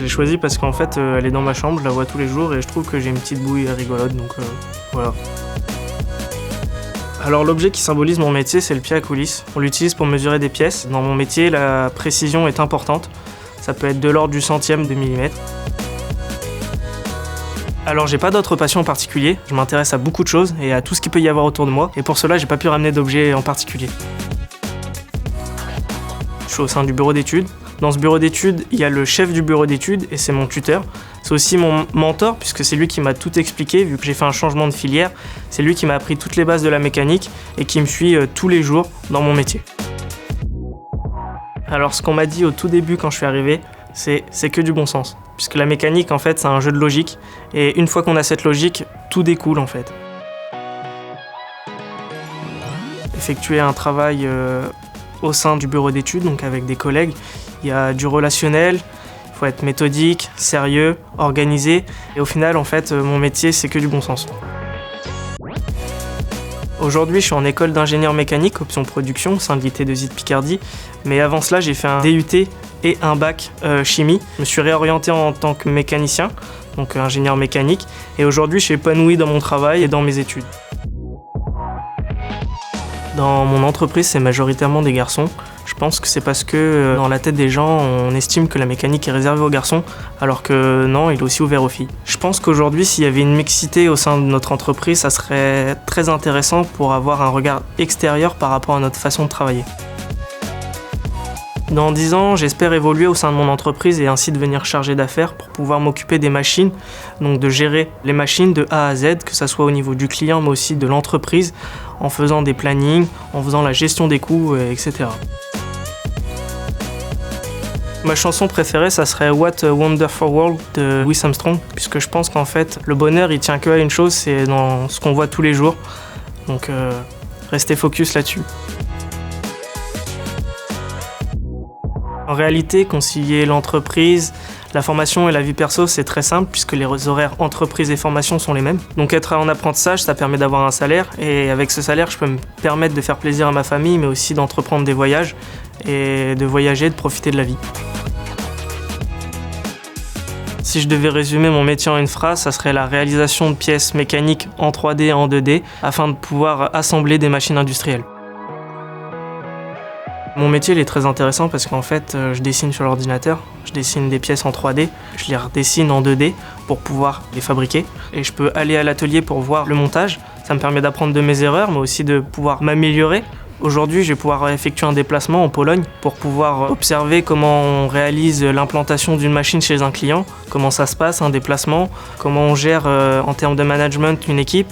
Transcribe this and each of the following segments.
Je l'ai choisie parce qu'en fait, elle est dans ma chambre, je la vois tous les jours et je trouve que j'ai une petite bouille rigolote, donc voilà. Alors l'objet qui symbolise mon métier, c'est le pied à coulisse. On l'utilise pour mesurer des pièces. Dans mon métier, la précision est importante. Ça peut être de l'ordre du centième de millimètre. Alors j'ai pas d'autre passion en particulier, je m'intéresse à beaucoup de choses et à tout ce qu'il peut y avoir autour de moi, et pour cela j'ai pas pu ramener d'objet en particulier. Je suis au sein du bureau d'études. Dans ce bureau d'études, il y a le chef du bureau d'études et c'est mon tuteur. C'est aussi mon mentor puisque c'est lui qui m'a tout expliqué vu que j'ai fait un changement de filière. C'est lui qui m'a appris toutes les bases de la mécanique et qui me suit tous les jours dans mon métier. Alors ce qu'on m'a dit au tout début quand je suis arrivé, c'est que du bon sens. Puisque la mécanique en fait c'est un jeu de logique et une fois qu'on a cette logique, tout découle en fait. Effectuer un travail au sein du bureau d'études, donc avec des collègues, il y a du relationnel, il faut être méthodique, sérieux, organisé, et au final, en fait, mon métier, c'est que du bon sens. Aujourd'hui, je suis en école d'ingénieur mécanique, option production, au sein de l'IT2I de Picardie, mais avant cela, j'ai fait un DUT et un bac chimie. Je me suis réorienté en tant que mécanicien, donc ingénieur mécanique, et aujourd'hui, je suis épanoui dans mon travail et dans mes études. Dans mon entreprise, c'est majoritairement des garçons. Je pense que c'est parce que dans la tête des gens, on estime que la mécanique est réservée aux garçons, alors que non, il est aussi ouvert aux filles. Je pense qu'aujourd'hui, s'il y avait une mixité au sein de notre entreprise, ça serait très intéressant pour avoir un regard extérieur par rapport à notre façon de travailler. Dans 10 ans, j'espère évoluer au sein de mon entreprise et ainsi devenir chargé d'affaires pour pouvoir m'occuper des machines, donc de gérer les machines de A à Z, que ce soit au niveau du client mais aussi de l'entreprise, en faisant des plannings, en faisant la gestion des coûts, etc. Ma chanson préférée, ça serait What a Wonderful World de Louis Armstrong, puisque je pense qu'en fait, le bonheur, il tient que à une chose, c'est dans ce qu'on voit tous les jours. Donc, restez focus là-dessus. En réalité, concilier l'entreprise, la formation et la vie perso, c'est très simple puisque les horaires entreprise et formation sont les mêmes. Donc être en apprentissage, ça permet d'avoir un salaire et avec ce salaire, je peux me permettre de faire plaisir à ma famille mais aussi d'entreprendre des voyages et de voyager, de profiter de la vie. Si je devais résumer mon métier en une phrase, ça serait la réalisation de pièces mécaniques en 3D et en 2D afin de pouvoir assembler des machines industrielles. Mon métier il est très intéressant parce qu'en fait, je dessine sur l'ordinateur, je dessine des pièces en 3D, je les redessine en 2D pour pouvoir les fabriquer. Et je peux aller à l'atelier pour voir le montage, ça me permet d'apprendre de mes erreurs, mais aussi de pouvoir m'améliorer. Aujourd'hui, je vais pouvoir effectuer un déplacement en Pologne pour pouvoir observer comment on réalise l'implantation d'une machine chez un client, comment ça se passe, un déplacement, comment on gère en termes de management une équipe.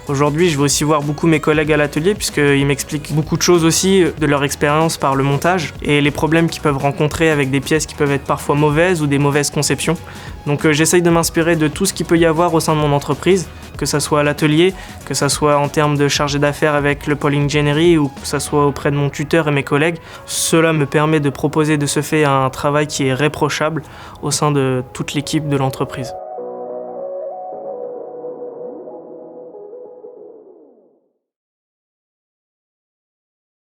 Aujourd'hui, je vais aussi voir beaucoup mes collègues à l'atelier puisqu'ils m'expliquent beaucoup de choses aussi de leur expérience par le montage et les problèmes qu'ils peuvent rencontrer avec des pièces qui peuvent être parfois mauvaises ou des mauvaises conceptions. Donc j'essaye de m'inspirer de tout ce qu'il peut y avoir au sein de mon entreprise, que ça soit à l'atelier, que ça soit en termes de chargé d'affaires avec le pôle ingénierie ou que ça soit auprès de mon tuteur et mes collègues. Cela me permet de proposer de ce fait un travail qui est réprochable au sein de toute l'équipe de l'entreprise.